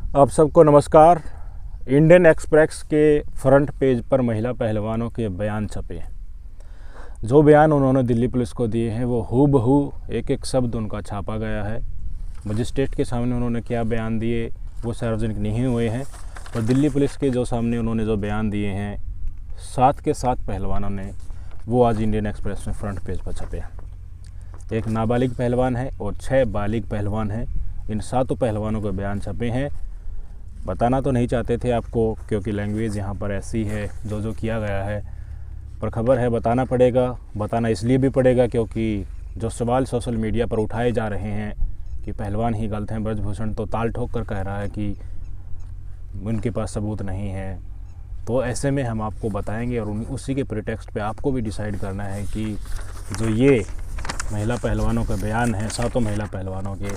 आप सबको नमस्कार। इंडियन एक्सप्रेस के फ्रंट पेज पर महिला पहलवानों के बयान छपे हैं। जो बयान उन्होंने दिल्ली पुलिस को दिए हैं वो हूबहू एक एक शब्द उनका छापा गया है। मजिस्ट्रेट के सामने उन्होंने क्या बयान दिए वो सार्वजनिक नहीं हुए हैं, और दिल्ली पुलिस के जो सामने उन्होंने जो बयान दिए हैं 7 के 7 पहलवानों ने, वो आज इंडियन एक्सप्रेस में फ्रंट पेज पर छपे हैं। एक नाबालिग पहलवान है और 6 बालिग पहलवान हैं। इन 7 पहलवानों के बयान छपे हैं। बताना तो नहीं चाहते थे आपको, क्योंकि लैंग्वेज यहाँ पर ऐसी है, जो किया गया है, पर खबर है बताना पड़ेगा। बताना इसलिए भी पड़ेगा क्योंकि जो सवाल सोशल मीडिया पर उठाए जा रहे हैं कि पहलवान ही गलत हैं, ब्रजभूषण तो ताल ठोक कर कह रहा है कि उनके पास सबूत नहीं है, तो ऐसे में हम आपको बताएंगे और उसी के प्रिटेक्स्ट पे आपको भी डिसाइड करना है कि जो ये महिला पहलवानों के बयान हैं, 7 महिला पहलवानों के,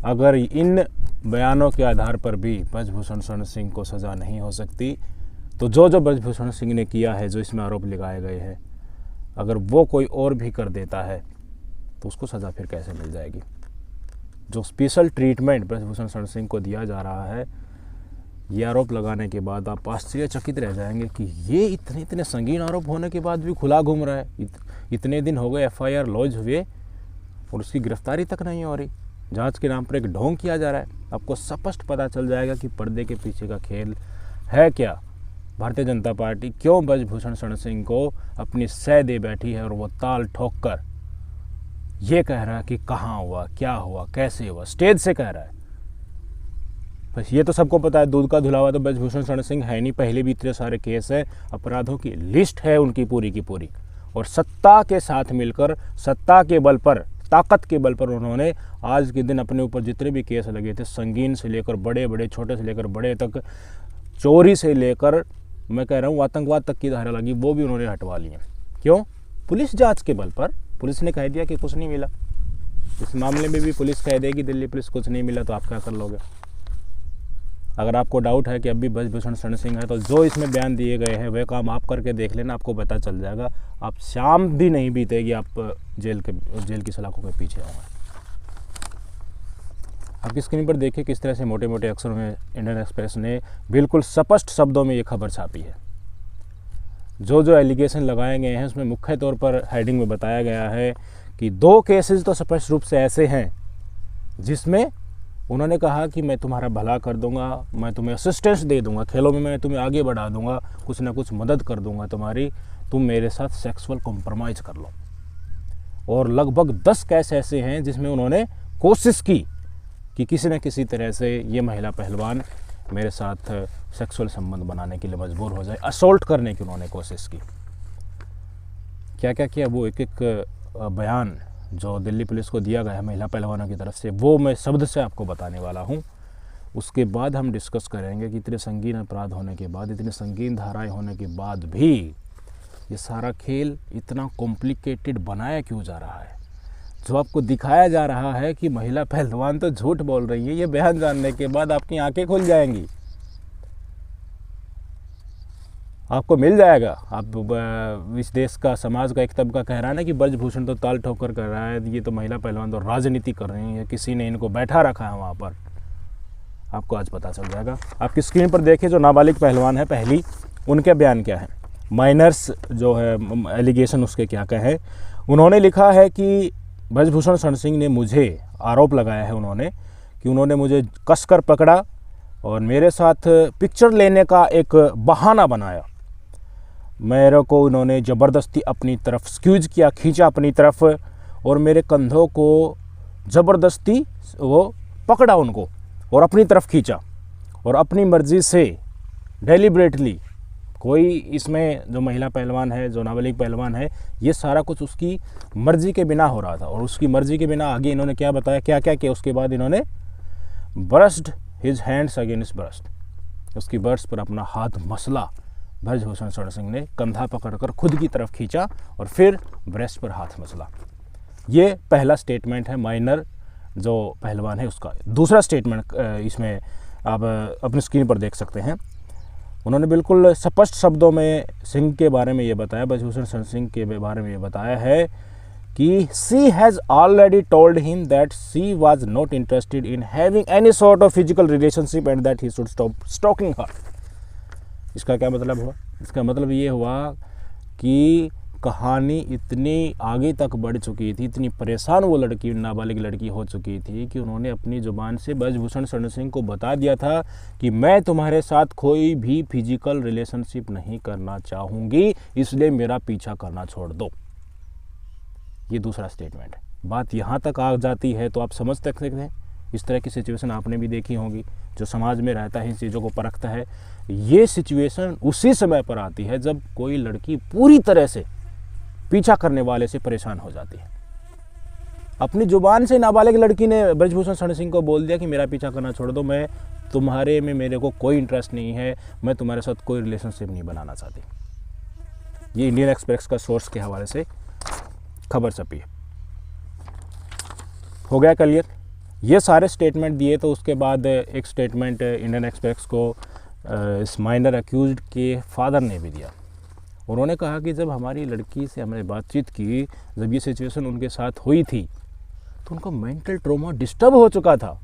अगर इन बयानों के आधार पर भी ब्रजभूषण शरण सिंह को सज़ा नहीं हो सकती, तो जो ब्रजभूषण सिंह ने किया है, जो इसमें आरोप लगाए गए हैं, अगर वो कोई और भी कर देता है तो उसको सज़ा फिर कैसे मिल जाएगी। जो स्पेशल ट्रीटमेंट ब्रजभूषण शरण सिंह को दिया जा रहा है, ये आरोप लगाने के बाद आप आश्चर्यचकित रह जाएंगे कि ये इतने संगीन आरोप होने के बाद भी खुला घूम रहा है। इतने दिन हो गए FIR लॉन्च हुए और उसकी गिरफ्तारी तक नहीं हो रही। जांच के नाम पर एक ढोंग किया जा रहा है। आपको स्पष्ट पता चल जाएगा कि पर्दे के पीछे का खेल है क्या। भारतीय जनता पार्टी क्यों ब्रजभूषण शरण सिंह को अपनी सह दे बैठी है और वो ताल ठोक कर ये कह रहा है कि कहाँ हुआ, क्या हुआ, कैसे हुआ, स्टेज से कह रहा है। बस ये तो सबको पता है, दूध का धुलावा तो ब्रजभूषण शरण सिंह है नहीं। पहले भी इतने सारे केस है, अपराधों की लिस्ट है उनकी पूरी की पूरी, और सत्ता के साथ मिलकर, सत्ता के बल पर, ताकत के बल पर उन्होंने आज के दिन अपने ऊपर जितने भी केस लगे थे, संगीन से लेकर बड़े बड़े, छोटे से लेकर बड़े तक, चोरी से लेकर मैं कह रहा हूँ आतंकवाद तक की धारा लगी, वो भी उन्होंने हटवा ली है। क्यों? पुलिस जांच के बल पर। पुलिस ने कह दिया कि कुछ नहीं मिला। इस मामले में भी पुलिस कह देगी दिल्ली पुलिस कुछ नहीं मिला, तो आप क्या कर लोगे? अगर आपको डाउट है कि अब भी ब्रजभूषण शरण सिंह है, तो जो इसमें बयान दिए गए हैं वह काम आप करके देख लेना, आपको पता चल जाएगा। आप शाम भी नहीं बीतेगी, आप जेल की सलाखों के पीछे होंगे। आपकी स्क्रीन पर देखिए किस तरह से मोटे मोटे अक्षरों में इंडियन एक्सप्रेस ने बिल्कुल स्पष्ट शब्दों में ये खबर छापी है। जो एलिगेशन लगाए गए हैं उसमें मुख्य तौर पर हेडिंग में बताया गया है कि 2 केसेस तो स्पष्ट रूप से ऐसे हैं जिसमें उन्होंने कहा कि मैं तुम्हारा भला कर दूंगा, मैं तुम्हें असिस्टेंस दे दूंगा, खेलों में मैं तुम्हें आगे बढ़ा दूंगा, कुछ ना कुछ मदद कर दूंगा तुम्हारी, तुम मेरे साथ सेक्सुअल कॉम्प्रोमाइज़ कर लो। और लगभग 10 केस ऐसे हैं जिसमें उन्होंने कोशिश की कि किसी न किसी तरह से ये महिला पहलवान मेरे साथ सेक्सुअल संबंध बनाने के लिए मजबूर हो जाए, असोल्ट करने की उन्होंने कोशिश की। क्या क्या किया वो एक एक बयान जो दिल्ली पुलिस को दिया गया है महिला पहलवानों की तरफ से, वो मैं शब्द से आपको बताने वाला हूँ। उसके बाद हम डिस्कस करेंगे कि इतने संगीन अपराध होने के बाद, इतने संगीन धाराएं होने के बाद भी ये सारा खेल इतना कॉम्प्लिकेटेड बनाया क्यों जा रहा है। जो आपको दिखाया जा रहा है कि महिला पहलवान तो झूठ बोल रही है, ये बयान जानने के बाद आपकी आंखें खुल जाएंगी, आपको मिल जाएगा। आप इस देश का, समाज का एक तबका कह रहा है ना कि ब्रजभूषण तो ताल ठोक कर रहा है, ये तो महिला पहलवान तो राजनीति कर रही है, किसी ने इनको बैठा रखा है वहाँ पर, आपको आज पता चल जाएगा। आपकी स्क्रीन पर देखिए जो नाबालिग पहलवान है पहली, उनके बयान क्या है, माइनर्स जो है एलिगेशन उसके क्या है। उन्होंने लिखा है कि ब्रजभूषण शरण सिंह ने मुझे आरोप लगाया है उन्होंने कि उन्होंने मुझे कसकर पकड़ा और मेरे साथ पिक्चर लेने का एक बहाना बनाया। मेरे को उन्होंने ज़बरदस्ती अपनी तरफ स्क्यूज किया, खींचा अपनी तरफ, और मेरे कंधों को ज़बरदस्ती वो पकड़ा उनको और अपनी तरफ खींचा, और अपनी मर्ज़ी से डेलिब्रेटली, कोई इसमें जो महिला पहलवान है, जो नाबालिग पहलवान है, ये सारा कुछ उसकी मर्ज़ी के बिना हो रहा था। और उसकी मर्ज़ी के बिना आगे इन्होंने क्या बताया, क्या क्या किया उसके बाद इन्होंने brushed his hands against burst, उसकी ब्रस्ट पर अपना हाथ मसला। ब्रजभूषण शरण सिंह ने कंधा पकड़कर खुद की तरफ खींचा और फिर ब्रेस्ट पर हाथ मसला। ये पहला स्टेटमेंट है माइनर जो पहलवान है उसका। दूसरा स्टेटमेंट इसमें आप अपनी स्क्रीन पर देख सकते हैं। उन्होंने बिल्कुल स्पष्ट शब्दों में सिंह के बारे में ये बताया, ब्रजभूषण शरण सिंह के बारे में ये बताया है कि she has already told him that she was not interested in having any sort of physical relationship and that he should stop stalking her. इसका क्या मतलब हुआ? इसका मतलब ये हुआ कि कहानी इतनी आगे तक बढ़ चुकी थी, इतनी परेशान वो लड़की, नाबालिग लड़की हो चुकी थी कि उन्होंने अपनी ज़ुबान से ब्रजभूषण शरण सिंह को बता दिया था कि मैं तुम्हारे साथ कोई भी फिजिकल रिलेशनशिप नहीं करना चाहूँगी, इसलिए मेरा पीछा करना छोड़ दो। ये दूसरा स्टेटमेंट है। बात यहाँ तक आ जाती है तो आप समझ सकते हैं, इस तरह की सिचुएशन आपने भी देखी होगी। जो समाज में रहता है, इन चीज़ों को परखता है, ये सिचुएशन उसी समय पर आती है जब कोई लड़की पूरी तरह से पीछा करने वाले से परेशान हो जाती है। अपनी जुबान से नाबालिग लड़की ने ब्रजभूषण शरण सिंह को बोल दिया कि मेरा पीछा करना छोड़ दो, मैं तुम्हारे में मेरे को कोई इंटरेस्ट नहीं है, मैं तुम्हारे साथ कोई रिलेशनशिप नहीं बनाना चाहती। ये इंडियन एक्सप्रेस का सोर्स के हवाले से खबर छपी है। हो गया क्लियर? ये सारे स्टेटमेंट दिए तो उसके बाद एक स्टेटमेंट इंडियन एक्सप्रेस को इस माइनर अक्यूज्ड के फादर ने भी दिया। उन्होंने कहा कि जब हमारी लड़की से हमने बातचीत की, जब ये सिचुएशन उनके साथ हुई थी तो उनका मेंटल ट्रॉमा डिस्टर्ब हो चुका था।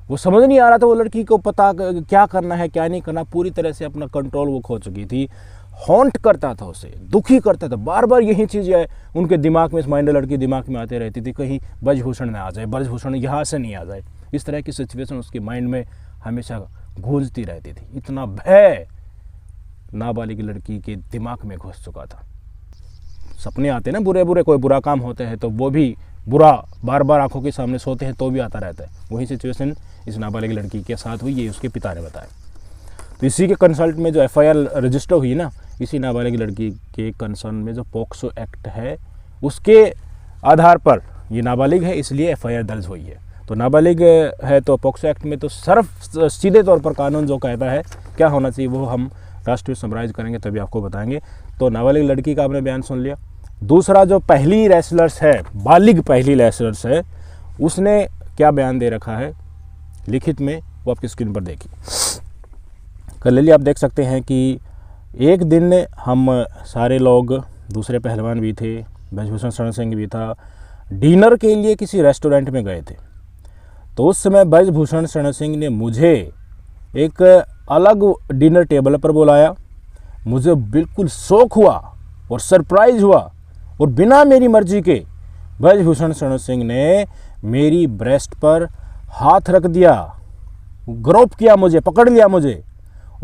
वो समझ नहीं आ रहा था वो लड़की को पता क्या करना है क्या नहीं करना, पूरी तरह से अपना कंट्रोल वो खो चुकी थी। हॉन्ट करता था उसे, दुखी करता था, बार बार यही चीज़ें उनके दिमाग में, इस माइंडर लड़की दिमाग में आती रहती थी, कहीं ब्रजभूषण न आ जाए, ब्रजभूषण यहाँ से नहीं आ जाए। इस तरह की सिचुएशन उसके माइंड में हमेशा गूंजती रहती थी। इतना भय नाबालिग लड़की के दिमाग में घुस चुका था। सपने आते ना बुरे बुरे, कोई बुरा काम होते हैं तो वो भी बुरा बार बार आंखों के सामने सोते हैं तो भी आता रहता है। वही सिचुएशन इस नाबालिग लड़की के साथ हुई, ये उसके पिता ने बताया। तो इसी के कंसल्ट में जो एफआईआर रजिस्टर हुई ना, इसी नाबालिग लड़की के कंसर्न में जो पॉक्सो एक्ट है उसके आधार पर, ये नाबालिग है इसलिए एफआईआर दर्ज हुई है। तो नाबालिग है तो पॉक्सो एक्ट में तो सिर्फ सीधे तौर पर कानून जो कहता है क्या होना चाहिए वो हम राष्ट्रीय समराइज करेंगे तभी आपको बताएंगे। तो नाबालिग लड़की का आपने बयान सुन लिया। दूसरा जो पहली रेसलर्स है, बालिग पहली रेसलर्स है, उसने क्या बयान दे रखा है लिखित में, वो आपकी स्क्रीन पर देखिए। कल आप देख सकते हैं कि एक दिन हम सारे लोग, दूसरे पहलवान भी थे, ब्रजभूषण शरण सिंह भी था, डिनर के लिए किसी रेस्टोरेंट में गए थे। तो उस समय ब्रजभूषण शरण सिंह ने मुझे एक अलग डिनर टेबल पर बुलाया। मुझे बिल्कुल शौक हुआ और सरप्राइज हुआ और बिना मेरी मर्जी के ब्रजभूषण शरण सिंह ने मेरी ब्रेस्ट पर हाथ रख दिया, ग्रोप किया मुझे, पकड़ लिया मुझे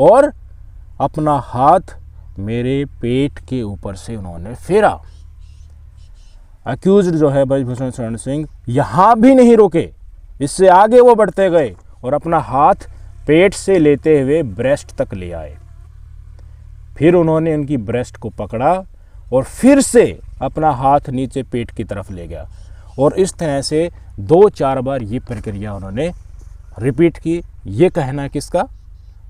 और अपना हाथ मेरे पेट के ऊपर से उन्होंने फेरा। अक्यूज्ड जो है ब्रजभूषण शरण सिंह यहाँ भी नहीं रुके, इससे आगे वो बढ़ते गए और अपना हाथ पेट से लेते हुए ब्रेस्ट तक ले आए। फिर उन्होंने उनकी ब्रेस्ट को पकड़ा और फिर से अपना हाथ नीचे पेट की तरफ ले गया और इस तरह से 2-4 बार ये प्रक्रिया उन्होंने रिपीट की। ये कहना किसका?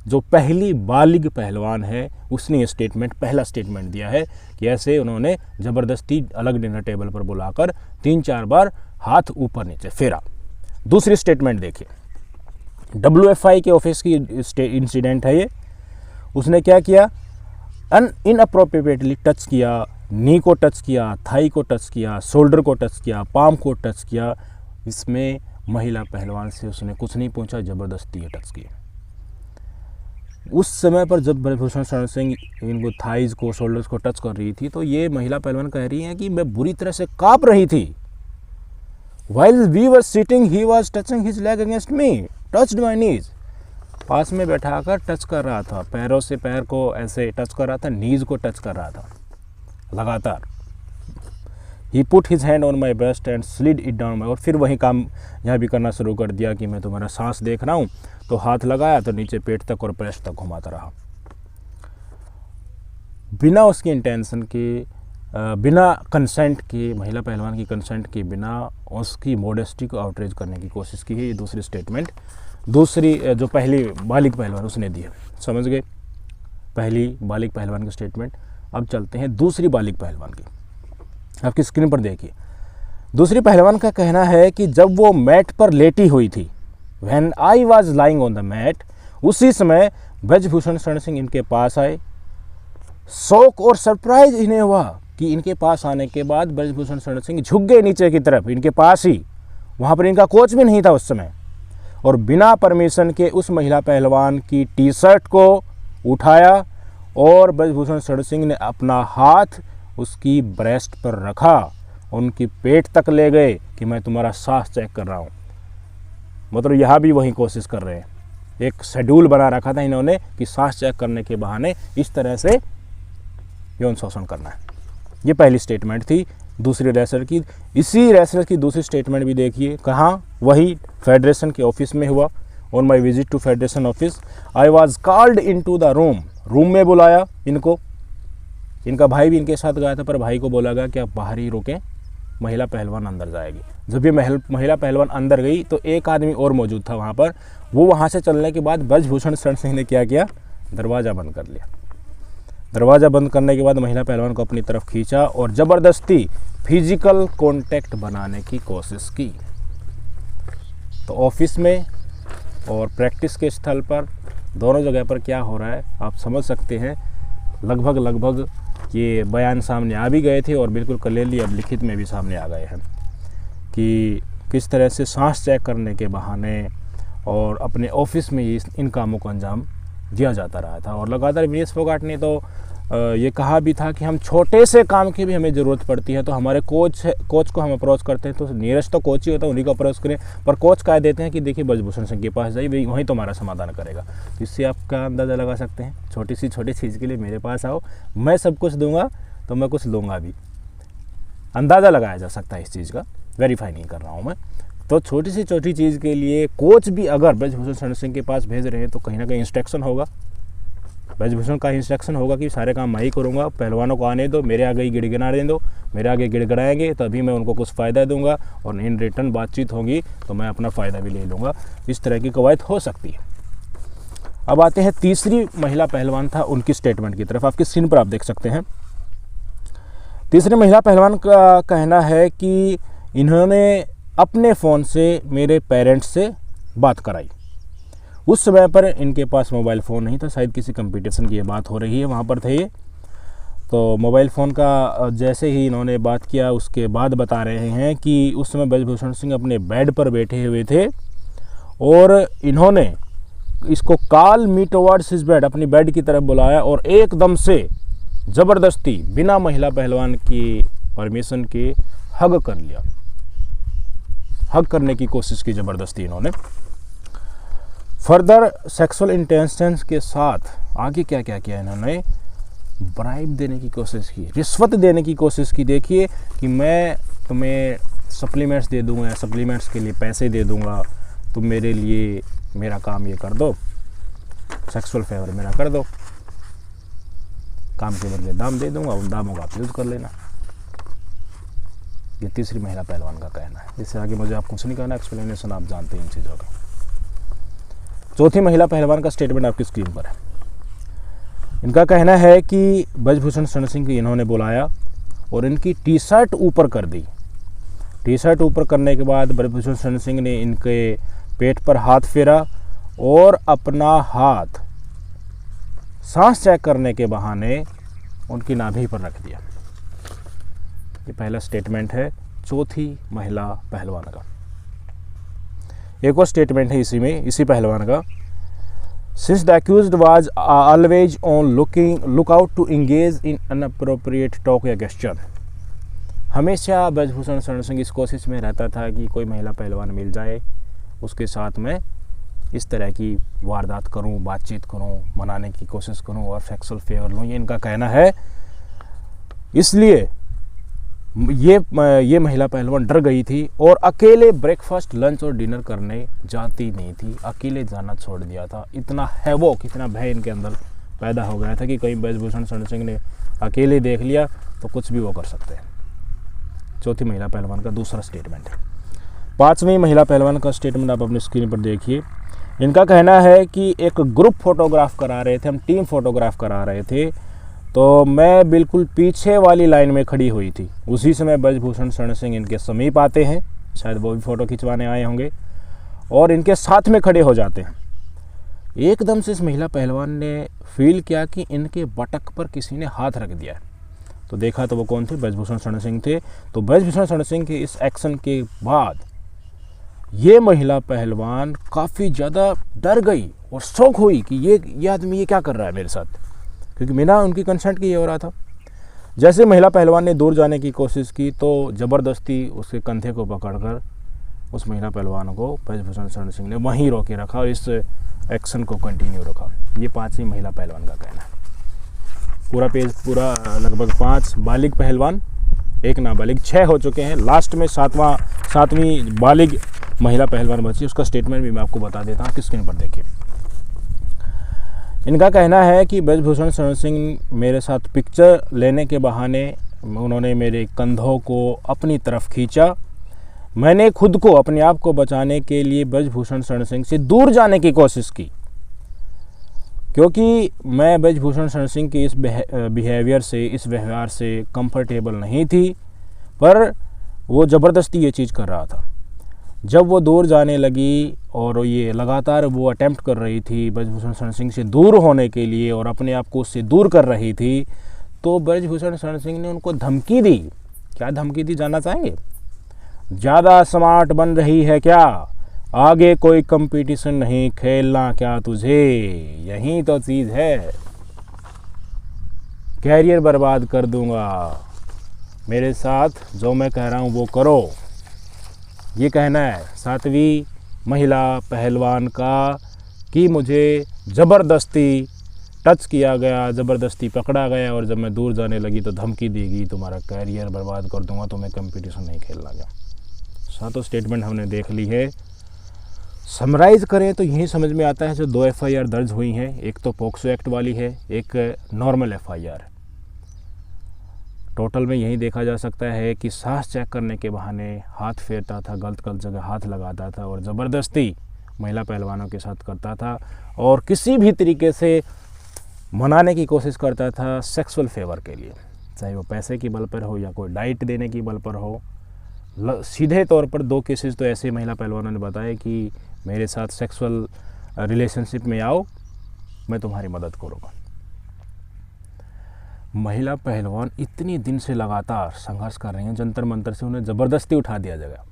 जो पहली बालिग पहलवान है उसने ये स्टेटमेंट, पहला स्टेटमेंट दिया है कि ऐसे उन्होंने ज़बरदस्ती अलग डिनर टेबल पर बुलाकर 3-4 बार हाथ ऊपर नीचे फेरा। दूसरी स्टेटमेंट देखिए, WFI के ऑफिस की इंसिडेंट है ये। उसने क्या किया? इनअप्रोप्रिएटली टच किया, नी को टच किया, थाई को टच किया, शोल्डर को टच किया, पाम को टच किया। इसमें महिला पहलवान से उसने कुछ नहीं पूछा, ज़बरदस्ती ये टच किया। उस समय पर जब ब्रजभूषण शरण सिंह इनको थाइज को, शोल्डर्स को टच कर रही थी तो ये महिला पहलवान कह रही है कि मैं बुरी तरह से काँप रही थी। While we were sitting, he was touching his leg against me, touched my knees. पास में बैठाकर टच कर रहा था, पैरों से पैर को ऐसे टच कर रहा था, नीज को टच कर रहा था लगातार। He put his hand on my breast and slid it down my, और फिर वही काम यहाँ भी करना शुरू कर दिया कि मैं तुम्हारा सांस देख रहा हूँ, तो हाथ लगाया तो नीचे पेट तक और ब्रेस्ट तक घुमाता रहा, बिना उसकी इंटेंशन के, बिना कंसेंट के, महिला पहलवान की कंसेंट के बिना उसकी मॉडेस्टी को आउटरीच करने की कोशिश की है। ये दूसरी स्टेटमेंट, दूसरी जो पहली बालिग पहलवान उसने दी है। समझ गए पहली बालिग पहलवान की स्टेटमेंट। अब चलते हैं दूसरी बालिग पहलवान की। आपकी स्क्रीन पर देखिए, दूसरी पहलवान का कहना है कि जब वो मैट पर लेटी हुई थी, when I was lying on the mat, उसी समय ब्रजभूषण शरण सिंह इनके पास आए। शौक और सरप्राइज इन्हें हुआ कि इनके पास आने के बाद ब्रजभूषण शरण सिंह झुक गए नीचे की तरफ, इनके पास ही। वहाँ पर इनका कोच भी नहीं था उस समय, और बिना परमिशन के उस महिला पहलवान की टी शर्ट को उठाया और ब्रजभूषण शरण सिंह ने अपना हाथ उसकी ब्रेस्ट पर रखा, उनकी पेट तक ले गए कि मैं तुम्हारा सांस चेक कर रहा हूँ। मतलब यहाँ भी वही कोशिश कर रहे हैं, एक शेड्यूल बना रखा था इन्होंने कि सांस चेक करने के बहाने इस तरह से यौन शोषण करना है। ये पहली स्टेटमेंट थी दूसरी रेसलर की। इसी रेसलर की दूसरी स्टेटमेंट भी देखिए, कहाँ, वही फेडरेशन के ऑफिस में हुआ। On my visit to federation office I was called into the room में बुलाया इनको। इनका भाई भी इनके साथ गया था, पर भाई को बोला गया कि आप बाहर ही रुकें, महिला पहलवान अंदर जाएगी। जब ये महिला पहलवान अंदर गई तो एक आदमी और मौजूद था वहाँ पर। वो वहाँ से चलने के बाद ब्रजभूषण शरण सिंह ने क्या किया, दरवाज़ा बंद कर लिया। दरवाज़ा बंद करने के बाद महिला पहलवान को अपनी तरफ खींचा और ज़बरदस्ती फिजिकल कांटेक्ट बनाने की कोशिश की। तो ऑफिस में और प्रैक्टिस के स्थल पर, दोनों जगह पर क्या हो रहा है आप समझ सकते हैं। लगभग ये बयान सामने आ भी गए थे और बिल्कुल क्लियरली अब लिखित में भी सामने आ गए हैं कि किस तरह से सांस चेक करने के बहाने और अपने ऑफिस में इन कामों को अंजाम दिया जाता रहा था। और लगातार विनेश फोगाट ने तो ये कहा भी था कि हम छोटे से काम की भी हमें ज़रूरत पड़ती है तो हमारे कोच को हम अप्रोच करते हैं तो नियरेस्ट तो कोच ही होता है, उन्हीं को अप्रोच करें। पर कोच कह देते हैं कि देखिए ब्रजभूषण सिंह के पास जाइए, वहीं तुम्हारा समाधान करेगा। तो इससे आप क्या अंदाज़ा लगा सकते हैं, छोटी चीज़ के लिए मेरे पास आओ, मैं सब कुछ दूंगा तो मैं कुछ लूँगा भी। अंदाज़ा लगाया जा सकता है इस चीज़ का, वेरीफाई नहीं कर रहा हूँ मैं। तो छोटी चीज़ के लिए कोच भी अगर ब्रजभूषण शरण सिंह के पास भेज रहे हैं तो कहीं ना कहीं इंस्ट्रक्शन होगा, ब्रजभूषण का इंस्ट्रक्शन होगा कि सारे काम मैं ही करूँगा, पहलवानों को आने दो, मेरे आगे ही गिड़गिड़ाने दो, मेरे आगे गिड़गिड़ाएंगे तभी मैं उनको कुछ फ़ायदा दूंगा और इन रिटर्न बातचीत होगी तो मैं अपना फ़ायदा भी ले लूँगा। इस तरह की कवायद हो सकती है। अब आते हैं तीसरी महिला पहलवान था उनकी स्टेटमेंट की तरफ, आपकी स्क्रीन पर आप देख सकते हैं। तीसरी महिला पहलवान का कहना है कि इन्होंने अपने फ़ोन से मेरे पेरेंट्स से बात कराई। उस समय पर इनके पास मोबाइल फ़ोन नहीं था, शायद किसी कंपटीशन की ये बात हो रही है, वहाँ पर थे ये। तो मोबाइल फ़ोन का जैसे ही इन्होंने बात किया उसके बाद बता रहे हैं कि उस समय ब्रजभूषण सिंह अपने बेड पर बैठे हुए थे और इन्होंने इसको call me towards his bed, अपनी बेड की तरफ बुलाया और एकदम से ज़बरदस्ती बिना महिला पहलवान की परमिशन के हग कर लिया। हग करने की कोशिश की ज़बरदस्ती इन्होंने। फर्दर सेक्सुअल इंटेंशंस के साथ आगे क्या क्या किया इन्होंने, ब्राइब देने की कोशिश की, रिश्वत देने की कोशिश की। देखिए कि मैं तुम्हें सप्लीमेंट्स दे दूंगा, सप्लीमेंट्स के लिए पैसे दे दूंगा, तुम मेरे लिए मेरा काम ये कर दो, सेक्सुअल फेवर मेरा कर दो, काम के बदले दाम दे दूंगा, उन दामों का आप यूज़ कर लेना। ये तीसरी महिला पहलवान का कहना है। इससे आगे मुझे आपको कुछ नहीं कहना, एक्सप्लेनेशन आप जानते हैं इन चीज़ों का। चौथी महिला पहलवान का स्टेटमेंट आपकी स्क्रीन पर है। इनका कहना है कि ब्रजभूषण शरण सिंह को इन्होंने बुलाया और इनकी टी शर्ट ऊपर कर दी। टी शर्ट ऊपर करने के बाद ब्रजभूषण शरण सिंह ने इनके पेट पर हाथ फेरा और अपना हाथ सांस चेक करने के बहाने उनकी नाभि पर रख दिया। ये पहला स्टेटमेंट है चौथी महिला पहलवान का। एक और स्टेटमेंट है इसी पहलवान का। Since the accused was always on look out to engage in inappropriate talk या गेस्चर। हमेशा ब्रजभूषण शरण सिंह इस कोशिश में रहता था कि कोई महिला पहलवान मिल जाए, उसके साथ मैं इस तरह की वारदात करूं, बातचीत करूं, मनाने की कोशिश करूं और सेक्सुअल फेवर लूं, ये इनका कहना है। इसलिए ये महिला पहलवान डर गई थी और अकेले ब्रेकफास्ट, लंच और डिनर करने जाती नहीं थी, अकेले जाना छोड़ दिया था। इतना हैवोक, इतना भय इनके अंदर पैदा हो गया था कि कहीं ब्रजभूषण शरण सिंह ने अकेले देख लिया तो कुछ भी वो कर सकते हैं। चौथी महिला पहलवान का दूसरा स्टेटमेंट है। पांचवीं महिला पहलवान का स्टेटमेंट आप अपनी स्क्रीन पर देखिए। इनका कहना है कि एक ग्रुप फोटोग्राफ करा रहे थे, हम टीम फोटोग्राफ करा रहे थे, तो मैं बिल्कुल पीछे वाली लाइन में खड़ी हुई थी। उसी समय ब्रजभूषण शरण सिंह इनके समीप आते हैं, शायद वो भी फ़ोटो खिंचवाने आए होंगे, और इनके साथ में खड़े हो जाते हैं। एकदम से इस महिला पहलवान ने फील किया कि इनके बटक पर किसी ने हाथ रख दिया है। तो देखा तो वो कौन थे, ब्रजभूषण शरण सिंह थे। तो ब्रजभूषण शरण सिंह के इस एक्शन के बाद ये महिला पहलवान काफ़ी ज़्यादा डर गई और शौक हुई कि ये आदमी ये क्या कर रहा है मेरे साथ, क्योंकि बिना उनकी कंसेंट के ये हो रहा था। जैसे महिला पहलवान ने दूर जाने की कोशिश की तो ज़बरदस्ती उसके कंधे को पकड़कर उस महिला पहलवान को ब्रजभूषण शरण सिंह ने वहीं रोके रखा और इस एक्शन को कंटिन्यू रखा। ये 5वीं महिला पहलवान का कहना है। पूरा पेज पूरा लगभग 5 बालिग पहलवान, 1 नाबालिग, 6 हो चुके हैं। लास्ट में 7वीं बालिग महिला पहलवान बची, उसका स्टेटमेंट भी मैं आपको बता देता हूँ, स्क्रीन पर देखिए। इनका कहना है कि ब्रजभूषण शरण सिंह मेरे साथ पिक्चर लेने के बहाने उन्होंने मेरे कंधों को अपनी तरफ खींचा। मैंने खुद को, अपने आप को बचाने के लिए ब्रजभूषण शरण सिंह से दूर जाने की कोशिश की, क्योंकि मैं ब्रजभूषण शरण सिंह के इस बिहेवियर से, इस व्यवहार से कंफर्टेबल नहीं थी, पर वो ज़बरदस्ती ये चीज़ कर रहा था। जब वो दूर जाने लगी और ये लगातार वो अटेम्प्ट कर रही थी ब्रजभूषण शरण सिंह से दूर होने के लिए और अपने आप को उससे दूर कर रही थी, तो ब्रजभूषण शरण सिंह ने उनको धमकी दी। क्या धमकी दी जानना चाहेंगे? ज़्यादा स्मार्ट बन रही है क्या? आगे कोई कंपटीशन नहीं, खेलना क्या तुझे? यही तो चीज़ है, कैरियर बर्बाद कर दूंगा, मेरे साथ जो मैं कह रहा हूँ वो करो। ये कहना है 7वीं महिला पहलवान का कि मुझे ज़बरदस्ती टच किया गया, ज़बरदस्ती पकड़ा गया और जब मैं दूर जाने लगी तो धमकी दी गई, तुम्हारा कैरियर बर्बाद कर दूंगा, तो मैं कंपटीशन नहीं खेलना गया। 7 स्टेटमेंट हमने देख ली है। समराइज़ करें तो यही समझ में आता है जो 2 FIR दर्ज हुई हैं, एक तो पोक्सो एक्ट वाली है, एक नॉर्मल FIR। टोटल में यही देखा जा सकता है कि सांस चेक करने के बहाने हाथ फेरता था, गलत जगह हाथ लगाता था और ज़बरदस्ती महिला पहलवानों के साथ करता था और किसी भी तरीके से मनाने की कोशिश करता था सेक्सुअल फेवर के लिए, चाहे वो पैसे की बल पर हो या कोई डाइट देने की बल पर हो। सीधे तौर पर 2 केसेस तो ऐसे महिला पहलवानों ने बताए कि मेरे साथ सेक्सुअल रिलेशनशिप में आओ, मैं तुम्हारी मदद करूँगा। महिला पहलवान इतनी दिन से लगातार संघर्ष कर रही हैं, जंतर मंतर से उन्हें ज़बरदस्ती उठा दिया जाएगा।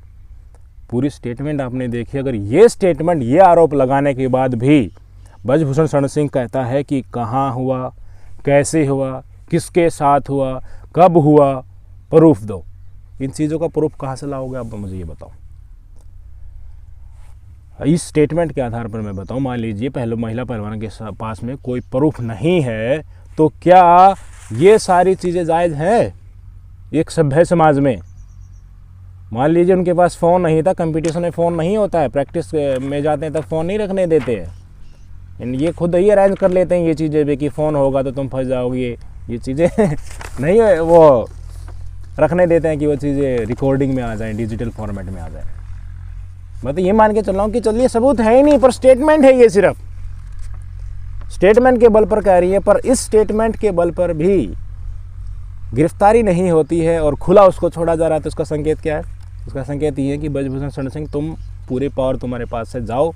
पूरी स्टेटमेंट आपने देखी। अगर ये स्टेटमेंट, ये आरोप लगाने के बाद भी ब्रजभूषण शरण सिंह कहता है कि कहाँ हुआ, कैसे हुआ, किसके साथ हुआ, कब हुआ, प्रूफ दो। इन चीज़ों का प्रूफ कहाँ से लाओगे आप मुझे ये बताओ। इस स्टेटमेंट के आधार पर मैं बताऊं, मान लीजिए महिला पहलवान के पास में कोई प्रूफ नहीं है, तो क्या ये सारी चीज़ें जायज़ हैं एक सभ्य समाज में? मान लीजिए उनके पास फ़ोन नहीं था, कंपटीशन में फ़ोन नहीं होता है, प्रैक्टिस में जाते हैं तब फ़ोन नहीं रखने देते हैं, ये खुद ही अरेंज कर लेते हैं ये चीज़ें भी कि फ़ोन होगा तो तुम फंस जाओगे, ये चीज़ें नहीं वो रखने देते हैं कि वो चीज़ें रिकॉर्डिंग में आ जाएं, डिजिटल फॉर्मेट में आ जाएं। मैं तो ये मान के चल रहा हूँ कि चलिए सबूत है ही नहीं, पर स्टेटमेंट है, ये सिर्फ स्टेटमेंट के बल पर कह रही है, पर इस स्टेटमेंट के बल पर भी गिरफ्तारी नहीं होती है और खुला उसको छोड़ा जा रहा है। तो उसका संकेत क्या है? उसका संकेत ये है कि ब्रजभूषण शरण सिंह, तुम पूरे पावर तुम्हारे पास से, जाओ,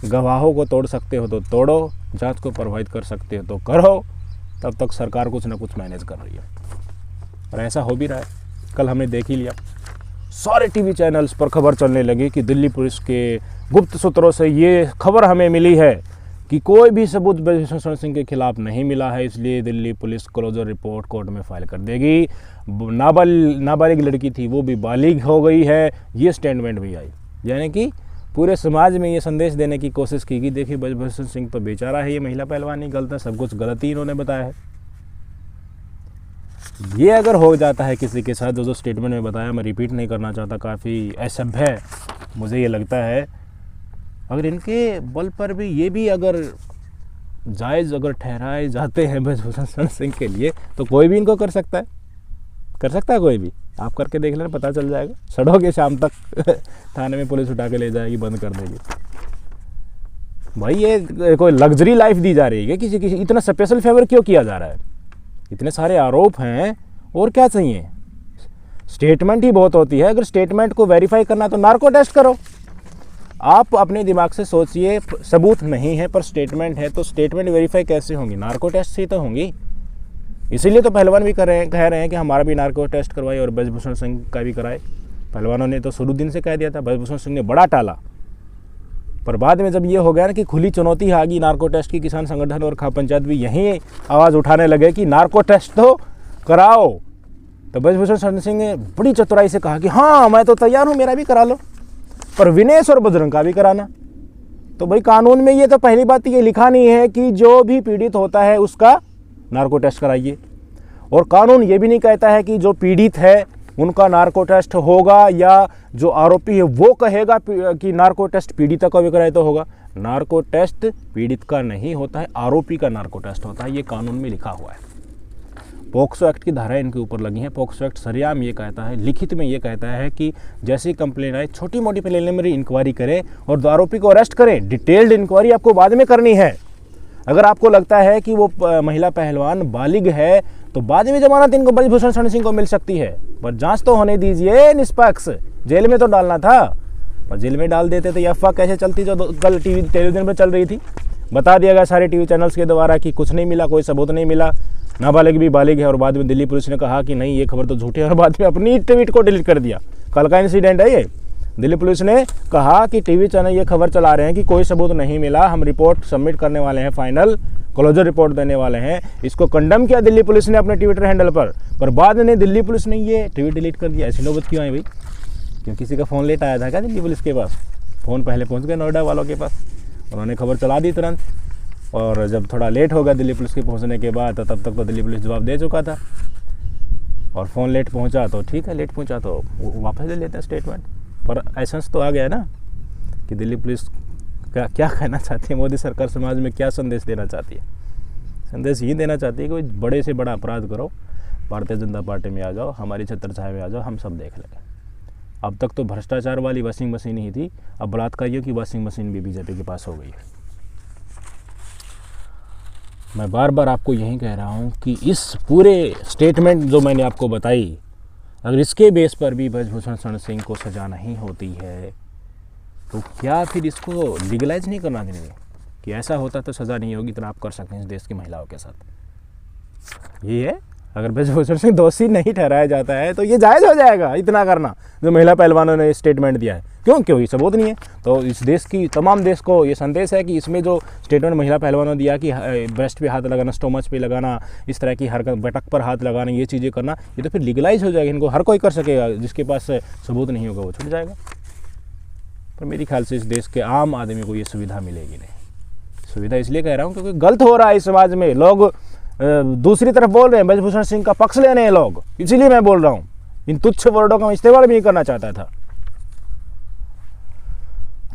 गवाहों को तोड़ सकते हो तो तोड़ो, जांच को प्रभावित कर सकते हो तो करो, तब तक सरकार कुछ ना कुछ मैनेज कर रही है और ऐसा हो भी रहा है। कल हमने देख ही लिया, सारे टीवी चैनल्स पर खबर चलने लगी कि दिल्ली पुलिस के गुप्त सूत्रों से ये खबर हमें मिली है कि कोई भी सबूत ब्रजभूषण शरण सिंह के खिलाफ नहीं मिला है, इसलिए Delhi police closure report court में फाइल कर देगी। नाबालिग लड़की थी, वो भी बालिग हो गई है, ये स्टेटमेंट भी आई। यानी कि पूरे समाज में ये संदेश देने की कोशिश की कि देखिए ब्रजभूषण सिंह तो बेचारा है, ये महिला पहलवान ही गलत है, सब कुछ गलत ही इन्होंने बताया है। ये अगर हो जाता है किसी के साथ, जो स्टेटमेंट में बताया, मैं रिपीट नहीं करना चाहता, काफ़ी असभ्य मुझे ये लगता है। अगर इनके बल पर भी ये भी अगर जायज़ अगर ठहराए जाते हैं ब्रजभूषण शरण सिंह के लिए, तो कोई भी इनको कर सकता है कोई भी। आप करके देख लेना, पता चल जाएगा। सड़ोगे शाम तक थाने में पुलिस उठा के ले जाएगी, बंद कर देगी। भाई ये कोई लग्जरी लाइफ दी जा रही है? किसी इतना स्पेशल फेवर क्यों किया जा रहा है? इतने सारे आरोप हैं और क्या चाहिए? स्टेटमेंट ही बहुत होती है। अगर स्टेटमेंट को वेरीफाई करना तो नार्को टेस्ट करो। आप अपने दिमाग से सोचिए, सबूत नहीं है पर स्टेटमेंट है, तो स्टेटमेंट वेरीफाई कैसे होंगी? नार्को टेस्ट से ही तो होंगी। इसीलिए तो पहलवान भी कह रहे हैं कि हमारा भी नार्को टेस्ट करवाए और ब्रजभूषण सिंह का भी कराए। पहलवानों ने तो शुरू दिन से कह दिया था, ब्रजभूषण सिंह ने बड़ा टाला, पर बाद में जब ये हो गया ना कि खुली चुनौती आ गई नार्को टेस्ट की, किसान संगठन और खाप पंचायत भी यहीं आवाज़ उठाने लगे कि नार्को टेस्ट तो कराओ, तो ब्रजभूषण शरण सिंह ने बड़ी चतुराई से कहा कि हाँ मैं तो तैयार हूँ, मेरा भी करा लो, पर विनेश और बजरंग का भी कराना। तो भाई कानून में ये तो पहली बात ये लिखा नहीं है कि जो भी पीड़ित होता है उसका नार्को टेस्ट कराइए, और कानून ये भी नहीं कहता है कि जो पीड़ित है उनका नार्को टेस्ट होगा या जो आरोपी है वो कहेगा कि नार्को टेस्ट पीड़िता को भी कराए तो होगा। नार्को टेस्ट पीड़ित का नहीं होता है, आरोपी का नार्को टेस्ट होता है, ये कानून में लिखा हुआ है। पोक्सो एक्ट की धाराएं इनके ऊपर लगी हैं। पोक्सो एक्ट सरेआम ये कहता है, लिखित में ये कहता है कि जैसी कंप्लेंट आए छोटी मोटी प्रिलिमिनरी इंक्वायरी करें और आरोपी को अरेस्ट करें। डिटेल्ड इंक्वायरी आपको बाद में करनी है। अगर आपको लगता है कि वो महिला पहलवान बालिग है तो बाद में जमानत इनको ब्रजभूषण शरण सिंह को मिल सकती है, पर जांच तो होने दीजिए निष्पक्ष। जेल में तो डालना था, पर जेल में डाल देते तो ये अफवाह कैसे चलती जो कल टेलीविजन पर चल रही थी। बता दिया गया सारे टीवी चैनल्स के द्वारा कि कुछ नहीं मिला, कोई सबूत नहीं मिला, नाबालिग भी बालिग है, और बाद में दिल्ली पुलिस ने कहा कि नहीं ये खबर तो झूठी है, और बाद में अपनी ट्वीट को डिलीट कर दिया। कल का इंसिडेंट है ये। दिल्ली पुलिस ने कहा कि टीवी चैनल ये खबर चला रहे हैं कि कोई सबूत नहीं मिला, हम रिपोर्ट सबमिट करने वाले हैं, फाइनल क्लोजर रिपोर्ट देने वाले हैं। इसको कंडम किया दिल्ली पुलिस ने अपने ट्विटर हैंडल पर बाद में दिल्ली पुलिस ने ये ट्वीट डिलीट कर दिया। ऐसी नौबत क्यों आई भाई? क्यों किसी का फ़ोन लेट आया था क्या दिल्ली पुलिस के पास? फ़ोन पहले पहुंच गया नोएडा वालों के पास, उन्होंने खबर चला दी तुरंत, और जब थोड़ा लेट हो गया दिल्ली पुलिस के पहुंचने के बाद, तो तब तक तो दिल्ली पुलिस जवाब दे चुका था। और फ़ोन लेट पहुंचा तो ठीक है, लेट पहुंचा तो वापस ले लेते हैं स्टेटमेंट। पर एसेंस तो आ गया ना कि दिल्ली पुलिस क्या कहना चाहती है, मोदी सरकार समाज में क्या संदेश देना चाहती है। संदेश ये देना चाहती है कि बड़े से बड़ा अपराध करो, भारतीय जनता पार्टी में आ जाओ, हमारी छत्रछाया में आ जाओ, हम सब देख लेंगे। अब तक तो भ्रष्टाचार वाली वॉशिंग मशीन ही थी, अब बलात्कारियों की वॉशिंग मशीन भी बीजेपी के पास हो गई है। मैं बार बार आपको यही कह रहा हूँ कि इस पूरे स्टेटमेंट जो मैंने आपको बताई, अगर इसके बेस पर भी ब्रजभूषण शरण सिंह को सज़ा नहीं होती है तो क्या फिर इसको लीगलाइज नहीं करना देंगे कि ऐसा होता तो सज़ा नहीं होगी, इतना आप कर सकते हैं इस देश की महिलाओं के साथ। ये है, अगर ब्रजभूषण सिंह दोषी नहीं ठहराया जाता है तो ये जायज़ हो जाएगा इतना करना जो महिला पहलवानों ने स्टेटमेंट दिया है। क्यों ये सबूत नहीं है? तो इस देश की तमाम देश को ये संदेश है कि इसमें जो स्टेटमेंट महिला पहलवानों ने दिया कि ब्रेस्ट पे हाथ लगाना, स्टोमच पे लगाना, इस तरह की हरकत, बटक पर हाथ लगाना, ये चीज़ें करना, ये तो फिर लीगलाइज हो जाएगा। इनको हर कोई कर सकेगा, जिसके पास सबूत नहीं होगा वो छूट जाएगा। पर मेरे ख्याल से इस देश के आम आदमी को ये सुविधा मिलेगी नहीं। सुविधा इसलिए कह रहा हूँ क्योंकि गलत हो रहा है इस समाज में, लोग दूसरी तरफ बोल रहे हैं, ब्रजभूषण सिंह का पक्ष ले रहे हैं लोग, इसीलिए मैं बोल रहा हूँ। इन तुच्छ वर्डों का मैं इस्तेमाल भी नहीं करना चाहता था।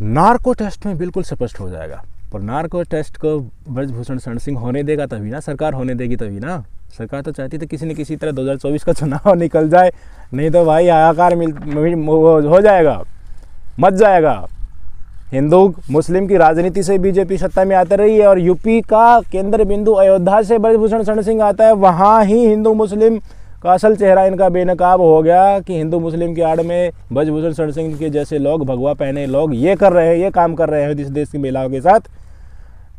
नार्को टेस्ट में बिल्कुल स्पष्ट हो जाएगा, पर नार्को टेस्ट को ब्रजभूषण शरण सिंह होने देगा तभी ना, सरकार होने देगी तभी ना। सरकार तो चाहती थी किसी न किसी तरह 2024 का चुनाव निकल जाए, नहीं तो भाई हाहाकार हो जाएगा, मच जाएगा। हिंदू मुस्लिम की राजनीति से बीजेपी सत्ता में आती रही है, और यूपी का केंद्र बिंदु अयोध्या से ब्रजभूषण शरण सिंह आता है, वहाँ ही हिंदू मुस्लिम का असल चेहरा इनका बेनकाब हो गया कि हिंदू मुस्लिम की आड़ में ब्रजभूषण शरण सिंह के जैसे लोग, भगवा पहने लोग ये कर रहे हैं, ये काम कर रहे हैं इस देश की महिलाओं के साथ।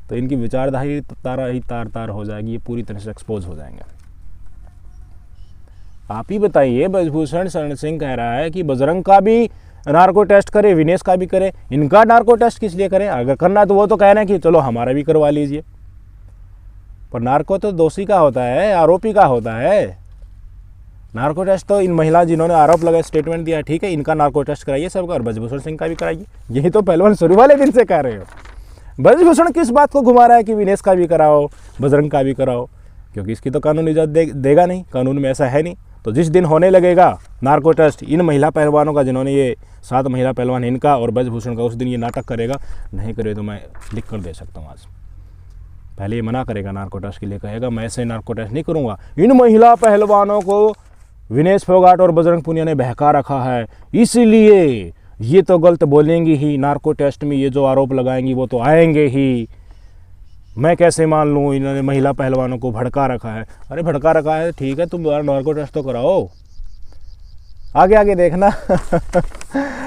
तो इनकी विचारधारा ही तार हो जाएगी, ये पूरी तरह से एक्सपोज हो जाएंगे। आप ही बताइए, ब्रजभूषण शरण सिंह कह रहा है कि बजरंग का भी नार्को टेस्ट करे, विनेश का भी करे, इनका नार्को टेस्ट किस लिए करें? अगर करना है तो वो तो कह रहे हैं कि चलो हमारा भी करवा लीजिए। पर नार्को तो दोषी का होता है, आरोपी का होता है। नार्को टेस्ट तो इन महिला जिन्होंने आरोप लगाए, स्टेटमेंट दिया, ठीक है, इनका नार्को टेस्ट कराइए सबका, और ब्रजभूषण सिंह का भी कराइए। यही तो पहलवान शुरू वाले दिन से कह रहे हो। ब्रजभूषण किस बात को घुमा रहा है कि विनेश का भी कराओ, बजरंग का भी कराओ? क्योंकि इसकी तो कानून इजाज़त देगा नहीं, कानून में ऐसा है नहीं। तो जिस दिन होने लगेगा नार्को टेस्ट इन महिला पहलवानों का, जिन्होंने ये 7 महिला पहलवान इनका और ब्रजभूषण का, उस दिन ये नाटक करेगा। नहीं करे तो मैं लिख कर दे सकता हूँ आज। पहले ये मना करेगा नार्को टेस्ट के लिए, कहेगा मैं ऐसे नार्को टेस्ट नहीं करूँगा, इन महिला पहलवानों को विनेश फोगाट और बजरंग पुनिया ने बहका रखा है, इसलिए ये तो गलत बोलेंगी ही, नार्को टेस्ट में ये जो आरोप लगाएंगी वो तो आएंगे ही। मैं कैसे मान लूँ इन्होंने महिला पहलवानों को भड़का रखा है? अरे भड़का रखा है ठीक है, तुम नार्को टेस्ट तो कराओ, आगे देखना।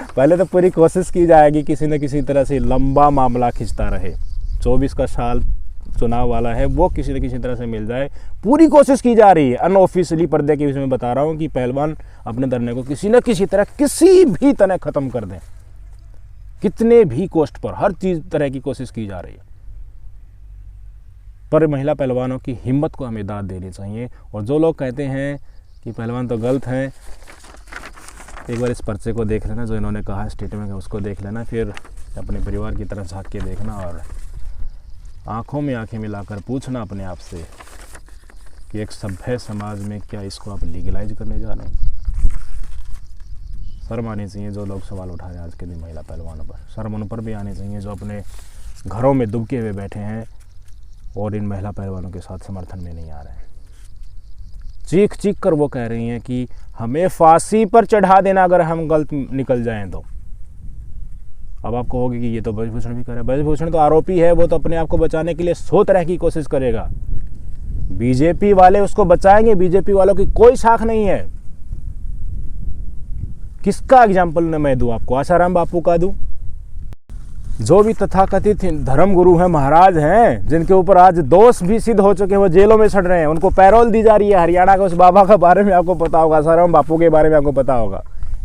पहले तो पूरी कोशिश की जाएगी किसी न किसी तरह से लंबा मामला खिंचता रहे। 24 का साल चुनाव वाला है वो किसी न किसी तरह से मिल जाए। पूरी कोशिश की जा रही है, अनऑफिशियली पर्दे के विषय में बता रहा हूँ, कि पहलवान अपने धरने को किसी न किसी तरह किसी भी तरह ख़त्म कर दें, कितने भी कॉस्ट पर, हर चीज़ तरह की कोशिश की जा रही है। पर महिला पहलवानों की हिम्मत को हमें दाद देनी चाहिए। और जो लोग कहते हैं कि पहलवान तो गलत हैं, एक बार इस पर्चे को देख लेना जो इन्होंने कहा स्टेटमेंट है, उसको देख लेना, फिर अपने परिवार की तरफ झाँक के देखना और आंखों में आंखें मिलाकर पूछना अपने आप से कि एक सभ्य समाज में क्या इसको आप लीगलाइज करने जा रहे हैं। शर्म आनी चाहिए जो लोग सवाल उठा रहे हैं आज के दिन महिला पहलवानों पर। शर्म उन पर भी आनी चाहिए जो अपने घरों में दुबके हुए बैठे हैं और इन महिला पहलवानों के साथ समर्थन में नहीं आ रहे हैं। चीख चीख कर वो कह रही हैं कि हमें फांसी पर चढ़ा देना अगर हम गलत निकल जाएं तो। अब आप कहोगे कि ये तो ब्रजभूषण भी कर रहा है। ब्रजभूषण तो आरोपी है, वो तो अपने आप को बचाने के लिए 100 तरह की कोशिश करेगा। बीजेपी वाले उसको बचाएंगे, बीजेपी वालों की कोई साख नहीं है। किसका एग्जाम्पल मैं दूं आपको? आसाराम बापू का दूं? जो भी तथाकथित धर्म गुरु हैं, महाराज हैं, जिनके ऊपर आज दोष भी सिद्ध हो चुके हैं, वो जेलों में सड़ रहे हैं, उनको पैरोल दी जा रही है। हरियाणा के उस बाबा के बारे में आपको पता होगा, आसाराम बापू के बारे में आपको पता होगा।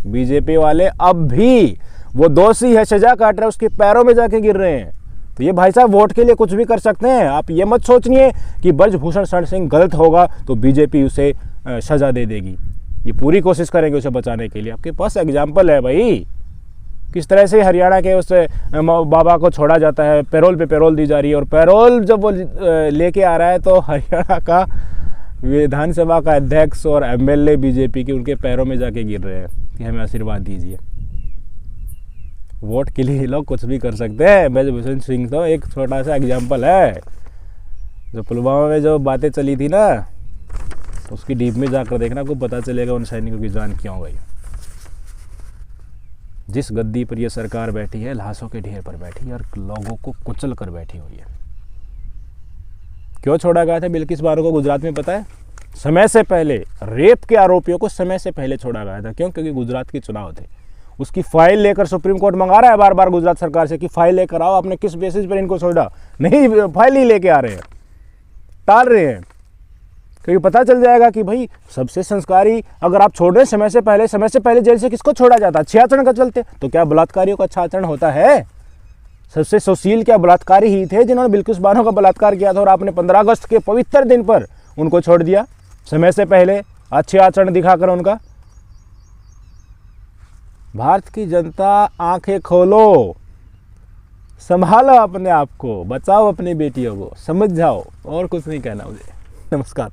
बीजेपी वाले अब भी वो दोषी है, सजा काट रहे हैं, उसके पैरों में जाके गिर रहे हैं। तो ये भाई साहब वोट के लिए कुछ भी कर सकते हैं। आप ये मत सोचिए कि ब्रजभूषण शरण सिंह गलत होगा तो बीजेपी उसे सजा दे देगी। ये पूरी कोशिश करेंगे उसे बचाने के लिए। आपके पास एग्जाम्पल है भाई, किस तरह से हरियाणा के उस बाबा को छोड़ा जाता है, पैरोल पे पैरोल दी जा रही है। और पैरोल जब वो लेके आ रहा है तो हरियाणा का विधानसभा का अध्यक्ष और एमएलए बीजेपी के उनके पैरों में जाके गिर रहे हैं कि हमें आशीर्वाद दीजिए। वोट के लिए लोग कुछ भी कर सकते हैं। ब्रजभूषण सिंह तो एक छोटा सा एग्जाम्पल है। जो पुलवामा में जो बातें चली थी ना, उसकी डीप में जाकर देखना, आपको पता चलेगा उन सैनिकों की जान क्यों गई। जिस गद्दी पर यह सरकार बैठी है, लाशों के ढेर पर बैठी है और लोगों को कुचल कर बैठी हुई है। क्यों छोड़ा गया था बिल्किस बानो को गुजरात में पता है? समय से पहले, रेप के आरोपियों को समय से पहले छोड़ा गया था। क्यों? क्योंकि गुजरात के चुनाव थे। उसकी फाइल लेकर सुप्रीम कोर्ट मंगा रहा है बार बार गुजरात सरकार से कि फाइल लेकर आओ, आपने किस बेसिस पर इनको छोड़ा? नहीं, फाइल ही लेके आ रहे हैं, टाल रहे हैं, क्योंकि पता चल जाएगा कि भाई सबसे संस्कारी अगर आप छोड़ रहे समय से पहले जेल से किसको छोड़ा जाता? अच्छे आचरण का चलते। तो क्या बलात्कारियों का अच्छा आचरण होता है? सबसे सुशील क्या बलात्कारी ही थे जिन्होंने बिल्किस बानो का बलात्कार किया था, और आपने 15 अगस्त के पवित्र दिन पर उनको छोड़ दिया समय से पहले, अच्छे आचरण दिखाकर उनका। भारत की जनता, आंखें खोलो, संभालो अपने आप को, बचाओ अपनी बेटियों को, समझ जाओ। और कुछ नहीं कहना मुझे। नमस्कार।